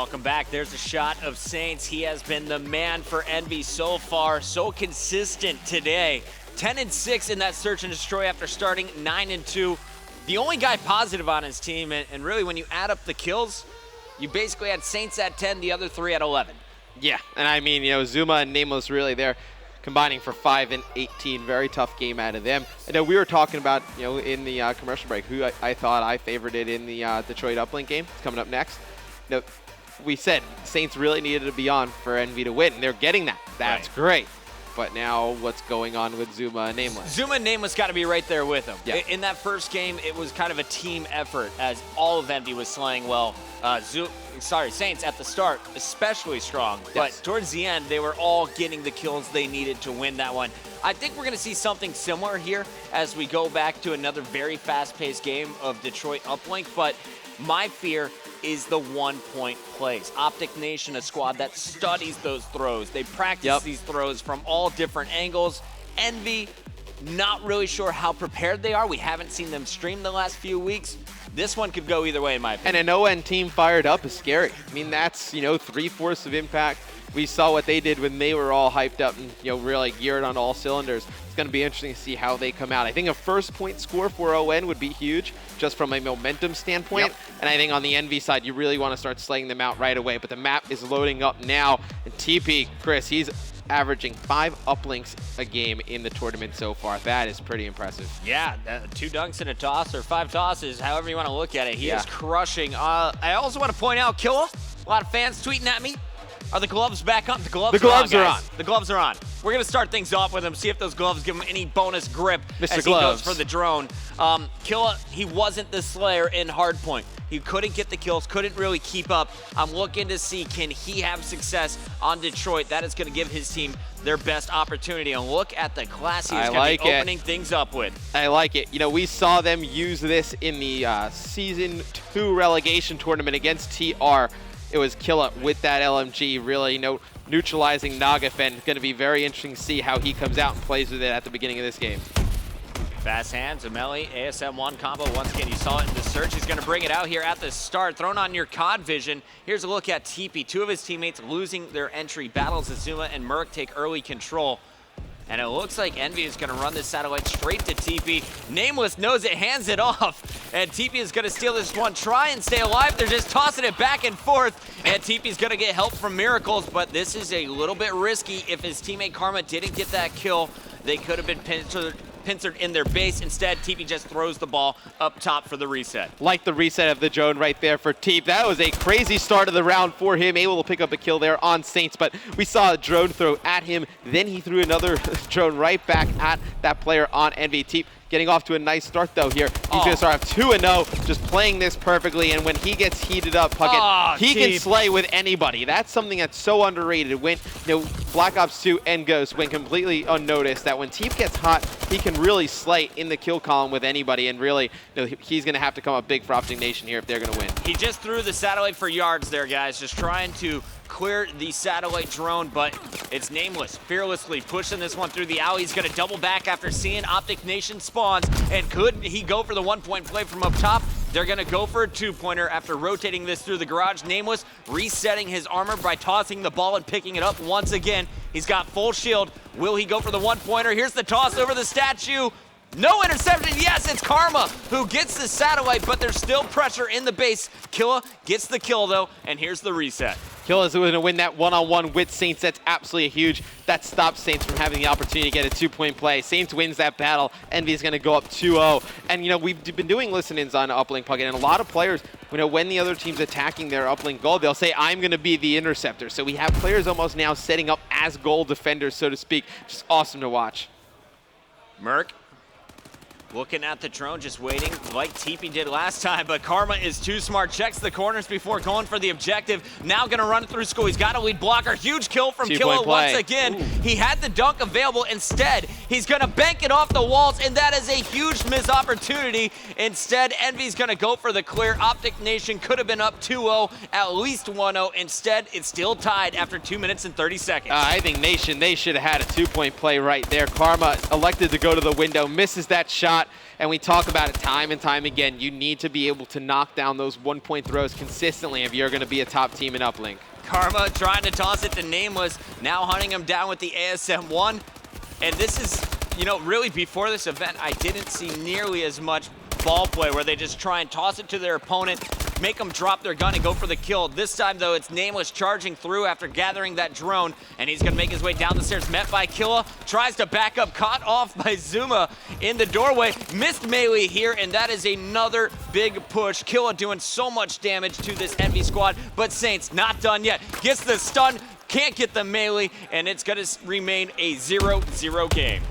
Welcome back. There's a shot of Saints. He has been the man for Envy so far, so consistent today. 10-6 in that search and destroy after starting 9-2. The only guy positive on his team, and really when you add up the kills, you basically had Saints at 10, the other 3 at 11. Yeah, and I mean, Zuma and Nameless really there combining for 5 and 18. Very tough game out of them. I know we were talking about, in the commercial break, who I thought I favored it in the Detroit uplink game. It's coming up next. We said Saints really needed to be on for Envy to win, and they're getting that. That's great. But now what's going on with Zuma and Nameless? Zuma and Nameless got to be right there with him. Yeah. In that first game, it was kind of a team effort as all of Envy was slaying well. Saints at the start, especially strong. Yes. But towards the end, they were all getting the kills they needed to win that one. I think we're going to see something similar here as we go back to another very fast-paced game of Detroit uplink. But my fear is the one-point plays. Optic Nation, a squad that studies those throws. They practice these throws from all different angles. Envy, not really sure how prepared they are. We haven't seen them stream the last few weeks. This one could go either way, in my opinion. And an ON team fired up is scary. I mean, that's, 3/4 of impact. We saw what they did when they were all hyped up and, really geared on all cylinders. It's going to be interesting to see how they come out. I think a first point score for ON would be huge, just from a momentum standpoint. And I think on the Envy side, you really want to start slaying them out right away. But the map is loading up now. And TP, Chris, he's averaging 5 uplinks a game in the tournament so far. That is pretty impressive. Yeah, 2 dunks and a toss, or 5 tosses, however you want to look at it. He is crushing. I also want to point out, Killa, a lot of fans tweeting at me. Are the gloves back on? The gloves are on. The gloves are on. We're going to start things off with him, see if those gloves give him any bonus grip as he goes for the drone. Killa, he wasn't the Slayer in hardpoint. He couldn't get the kills, couldn't really keep up. I'm looking to see, can he have success on Detroit? That is going to give his team their best opportunity. And look at the class he's going to be opening things up with. I like it. We saw them use this in the Season 2 relegation tournament against TR. It was Killa with that LMG, really neutralizing Nagafen. Going to be very interesting to see how he comes out and plays with it at the beginning of this game. Fast hands, Ameli, ASM1 combo. Once again, you saw it in the search. He's going to bring it out here at the start. Thrown on your COD vision. Here's a look at TP. 2 of his teammates losing their entry. Battles Azuma and Merc take early control. And it looks like Envy is going to run this satellite straight to TP. Nameless knows it, hands it off. And TP is going to steal this one. Try and stay alive. They're just tossing it back and forth. And TP is going to get help from Miracles. But this is a little bit risky. If his teammate Karma didn't get that kill, they could have been pincered in their base. Instead, TP just throws the ball up top for the reset. Like the reset of the drone right there for TP. That was a crazy start of the round for him, able to pick up a kill there on Saints, but we saw a drone throw at him, then he threw another drone right back at that player on Envy. TP getting off to a nice start though here. He's going to start off 2-0, just playing this perfectly, and when he gets heated up, Puckett, he can slay with anybody. That's something that's so underrated. When Black Ops 2 and Ghost went completely unnoticed, that when Teep gets hot, he can really slay in the kill column with anybody, and really, he's going to have to come up big for Optic Nation here if they're going to win. He just threw the satellite for yards there, guys, just trying to clear the satellite drone, but it's Nameless, fearlessly pushing this one through the alley. He's going to double back after seeing Optic Nation spawns, and could he go for the one-point play from up top? They're going to go for a 2-pointer after rotating this through the garage. Nameless resetting his armor by tossing the ball and picking it up once again. He's got full shield. Will he go for the one-pointer? Here's the toss over the statue. No interception. Yes, it's Karma who gets the satellite, but there's still pressure in the base. Killa gets the kill, though, and here's the reset. Killa's going to win that one-on-one with Saints. That's absolutely huge. That stops Saints from having the opportunity to get a 2-point play. Saints wins that battle. Envy is going to go up 2-0. And, we've been doing listen-ins on Uplink Puckett, and a lot of players, when the other team's attacking their uplink goal, they'll say, I'm going to be the interceptor. So we have players almost now setting up as goal defenders, so to speak. Just awesome to watch. Merc looking at the drone, just waiting like TP did last time, but Karma is too smart. Checks the corners before going for the objective. Now going to run it through school. He's got a lead blocker. Huge kill from Killa once again. He had the dunk available. Instead, He's gonna bank it off the walls, and that is a huge missed opportunity. Instead, EnVy's gonna go for the clear. Optic Nation could have been up 2-0, at least 1-0. Instead, it's still tied after 2 minutes and 30 seconds. I think Nation, they should have had a 2-point play right there. Karma elected to go to the window, misses that shot, and we talk about it time and time again. You need to be able to knock down those 1-point throws consistently if you're gonna be a top team in Uplink. Karma trying to toss it to Nameless, now hunting him down with the ASM-1. And this is, you know, really before this event, I didn't see nearly as much ball play where they just try and toss it to their opponent, make them drop their gun and go for the kill. This time, though, it's Nameless charging through after gathering that drone, and he's gonna make his way down the stairs, met by Killa, tries to back up, caught off by Zuma in the doorway, missed melee here, and that is another big push. Killa doing so much damage to this EnVy squad, but Saints not done yet. Gets the stun, can't get the melee, and it's gonna remain a 0-0 game.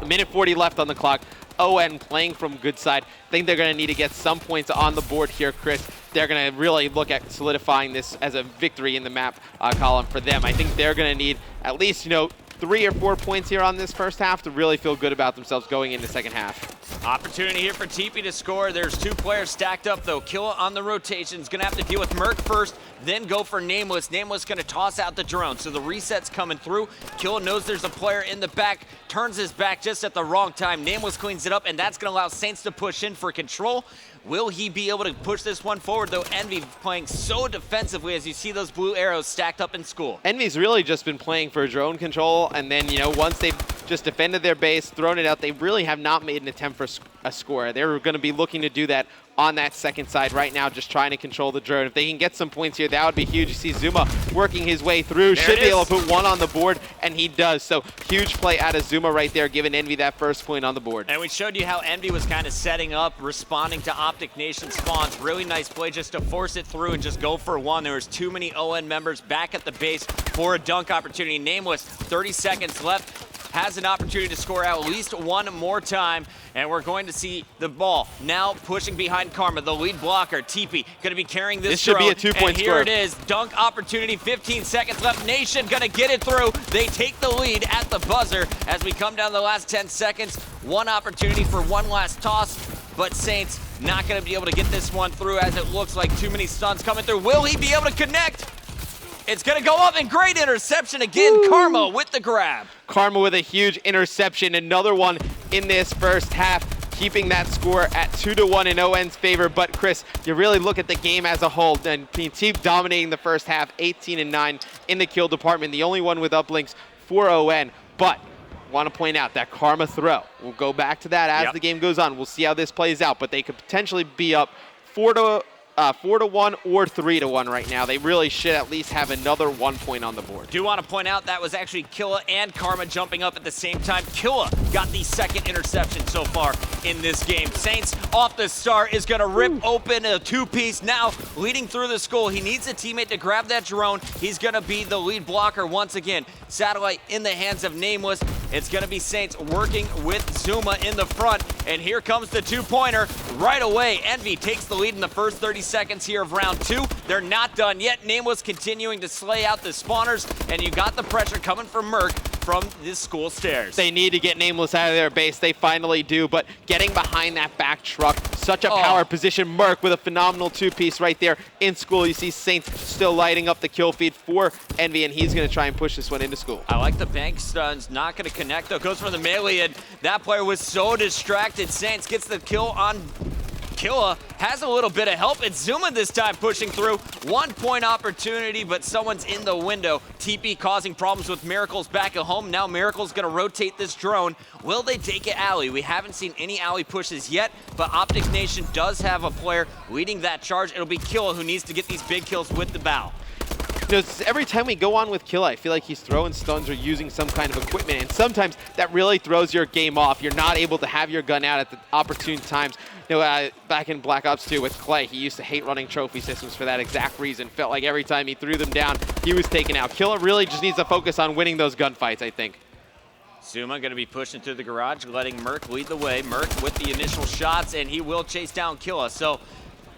A minute 40 left on the clock. ON playing from good side. I think they're going to need to get some points on the board here, Chris. They're going to really look at solidifying this as a victory in the map column for them. I think they're going to need at least, you know, 3 or 4 points here on this first half to really feel good about themselves going into the second half. Opportunity here for TP to score. There's 2 players stacked up, though. Killa on the rotation is going to have to deal with Merc first, then go for Nameless. Nameless going to toss out the drone, so the reset's coming through. Killa knows there's a player in the back, turns his back just at the wrong time. Nameless cleans it up, and that's going to allow Saints to push in for control. Will he be able to push this one forward, though? EnVy playing so defensively as you see those blue arrows stacked up in school. EnVy's really just been playing for drone control, and then, you know, once they've just defended their base, thrown it out, they really have not made an attempt for a score. They're going to be looking to do that on that second side right now, just trying to control the drone. If they can get some points here, that would be huge. You see Zuma working his way through, should be able to put 1 on the board, and he does. So huge play out of Zuma right there, giving EnVy that first point on the board. And we showed you how EnVy was kind of setting up, responding to Optic Nation spawns. Really nice play just to force it through and just go for 1. There was too many ON members back at the base for a dunk opportunity. Nameless, 30 seconds left. Has an opportunity to score at least 1 more time, and we're going to see the ball now pushing behind Karma, the lead blocker. TP going to be carrying this should be a 2-point and score. here it is, dunk opportunity, 15 seconds left. Nation going to get it through. They take the lead at the buzzer as we come down the last 10 seconds. 1 opportunity for 1 last toss, but Saints not going to be able to get this one through as it looks like too many stuns coming through. Will he be able to connect? It's going to go up, and great interception again. Woo. Karma with the grab. Karma with a huge interception. Another one in this first half, keeping that score at 2-1 in ON's favor. But Chris, you really look at the game as a whole, and Team dominating the first half, 18-9 in the kill department. The only one with uplinks for ON. But want to point out that Karma throw. We'll go back to that as the game goes on. We'll see how this plays out, but they could potentially be up 4-1 or 3-1 right now. They really should at least have another 1 point on the board. Do want to point out that was actually Killa and Karma jumping up at the same time. Killa got the 2nd interception so far in this game. Saints off the start is going to rip open a 2-piece now, leading through the skull. He needs a teammate to grab that drone. He's going to be the lead blocker once again. Satellite in the hands of Nameless. It's going to be Saints working with Zuma in the front, and here comes the 2-pointer right away. EnVy takes the lead in the first 30 seconds here of round 2. They're not done yet. Nameless continuing to slay out the spawners, and you got the pressure coming from Merc from this school stairs. They need to get Nameless out of their base. They finally do, but getting behind that back truck, such a power position. Merc with a phenomenal 2-piece right there in school. You see Saints still lighting up the kill feed for EnVy, and he's going to try and push this one into school. I like the bank stuns. Not going to connect, though. Goes for the melee, and that player was so distracted. Saints gets the kill on Killa, has a little bit of help. It's Zuma this time pushing through. 1-point opportunity, but someone's in the window. TP causing problems with Miracles back at home. Now Miracle's going to rotate this drone. Will they take it alley? We haven't seen any alley pushes yet, but Optic Nation does have a player leading that charge. It'll be Killa who needs to get these big kills with the bow. You know, every time we go on with Killa, I feel like he's throwing stuns or using some kind of equipment, and sometimes that really throws your game off. You're not able to have your gun out at the opportune times. You know, back in Black Ops 2 with Clay, he used to hate running trophy systems for that exact reason. Felt like every time he threw them down, he was taken out. Killa really just needs to focus on winning those gunfights, I think. Zuma going to be pushing through the garage, letting Merc lead the way. Merc with the initial shots, and he will chase down Killa. So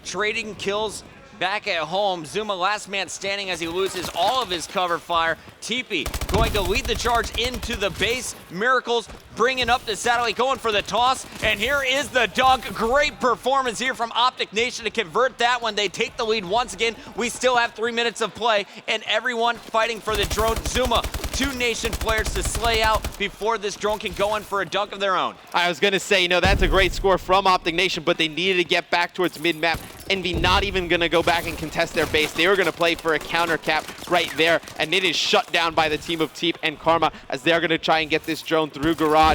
trading kills back at home. Zuma last man standing as he loses all of his cover fire. TP going to lead the charge into the base. Miracles bringing up the satellite, going for the toss, and here is the dunk. Great performance here from Optic Nation to convert that one. They take the lead once again. We still have 3 minutes of play, and everyone fighting for the drone. Zuma, 2 Nation players to slay out before this drone can go in for a dunk of their own. I was going to say, that's a great score from Optic Nation, but they needed to get back towards mid-map. EnVy not even going to go back and contest their base. They were going to play for a counter cap right there, and it is shut down by the team of Teep and Karma as they're going to try and get this drone through Garage.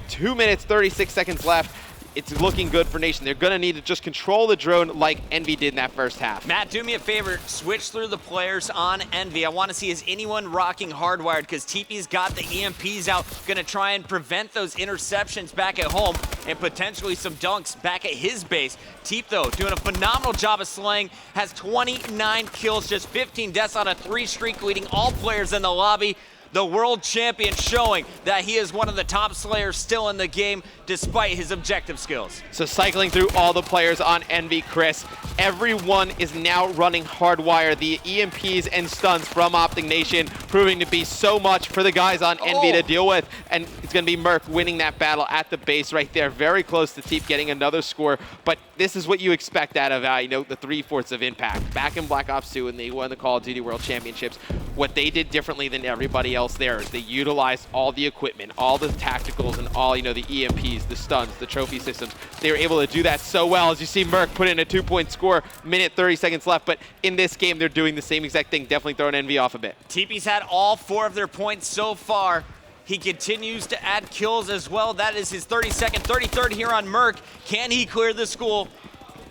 2 minutes, 36 seconds left. It's looking good for Nation. They're going to need to just control the drone like EnVy did in that first half. Matt, do me a favor. Switch through the players on EnVy. I want to see, is anyone rocking hardwired? Because TP's got the EMPs out. Going to try and prevent those interceptions back at home and potentially some dunks back at his base. Teep, though, doing a phenomenal job of slaying. Has 29 kills, just 15 deaths on a 3 streak, leading all players in the lobby. The world champion showing that he is one of the top slayers still in the game despite his objective skills. So cycling through all the players on EnVy, Chris, everyone is now running hardwire. The EMPs and stuns from Optic Nation proving to be so much for the guys on EnVy to deal with. And it's going to be Merc winning that battle at the base right there. Very close to Teep getting another score. But this is what you expect out of the 3/4 of Impact. Back in Black Ops 2 when they won the Call of Duty World Championships, what they did differently than everybody else there is they utilized all the equipment, all the tacticals, and all the EMPs, the stuns, the trophy systems. They were able to do that so well. As you see Merc put in a 2-point score, minute 30 seconds left, but in this game they're doing the same exact thing, definitely throwing EnVy off a bit. TP's had all 4 of their points so far. He continues to add kills as well. That is his 32nd, 33rd here on Merc. Can he clear the school?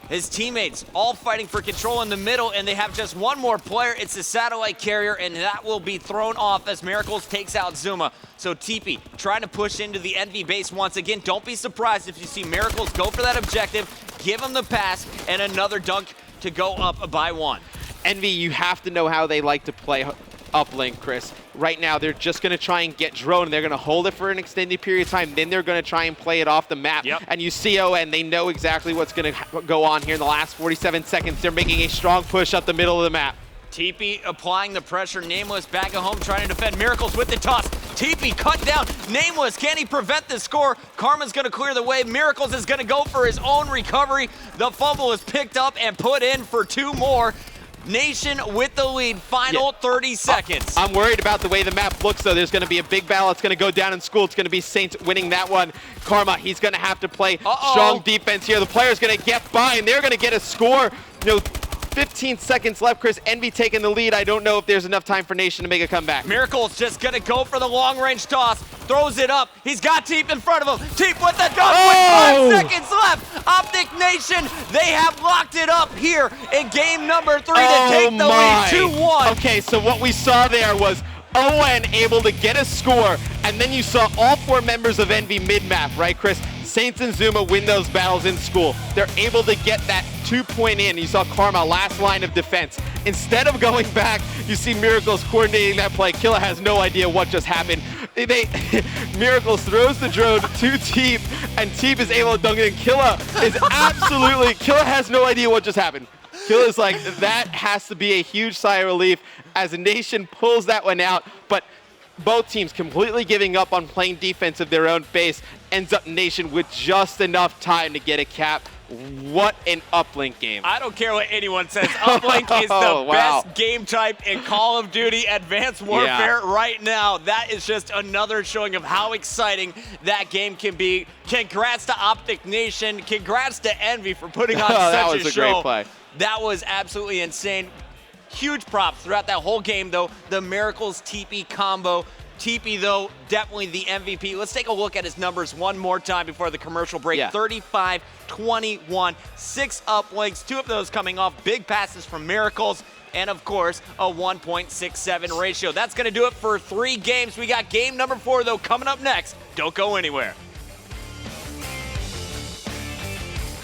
His teammates all fighting for control in the middle, and they have just one more player. It's the satellite carrier, and that will be thrown off as Miracles takes out Zuma. So TP trying to push into the EnVy base once again. Don't be surprised if you see Miracles go for that objective, give him the pass, and another dunk to go up by 1. EnVy, you have to know how they like to play uplink, Chris. Right now, they're just going to try and get drone. They're going to hold it for an extended period of time. Then they're going to try and play it off the map. Yep. And you see ON, they know exactly what's going to go on here in the last 47 seconds. They're making a strong push up the middle of the map. TP applying the pressure. Nameless back at home trying to defend. Miracles with the toss. TP cut down. Nameless, can he prevent the score? Karma's going to clear the way. Miracles is going to go for his own recovery. The fumble is picked up and put in for 2 more. Nation with the lead, final 30 seconds. I'm worried about the way the map looks, though. There's going to be a big battle. It's going to go down in school. It's going to be Saints winning that one. Karma, he's going to have to play strong defense here. The player's going to get by, and they're going to get a score. 15 seconds left, Chris. EnVy taking the lead. I don't know if there's enough time for Nation to make a comeback. Miracle's just going to go for the long-range toss. Throws it up. He's got Teep in front of him. Teep with the dunk with 5 seconds left. Optic Nation, they have locked it up here in game number 3 to take the lead 2-1. Okay, so what we saw there was ON able to get a score, and then you saw all 4 members of EnVy mid-map, right, Chris? Saints and Zuma win those battles in school. They're able to get that 2-point in. You saw Karma, last line of defense. Instead of going back, you see Miracles coordinating that play. Killa has no idea what just happened. Miracles throws the drone to Teep, and Teep is able to dunk it, and Killa has no idea what just happened. Killa's like, that has to be a huge sigh of relief as Nation pulls that one out, but both teams completely giving up on playing defense of their own base. Ends up Nation with just enough time to get a cap. What an uplink game. I don't care what anyone says. Uplink is the best game type in Call of Duty Advanced Warfare right now. That is just another showing of how exciting that game can be. Congrats to Optic Nation. Congrats to EnVy for putting on such a show. Great play. That was absolutely insane. Huge props throughout that whole game, though. The Miracles TP combo. TP, though, definitely the MVP. Let's take a look at his numbers one more time before the commercial break. 35, 21, 6 uplinks, 2 of those coming off big passes from Miracles, and, of course, a 1.67 ratio. That's going to do it for 3 games. We got game number 4, though, coming up next. Don't go anywhere.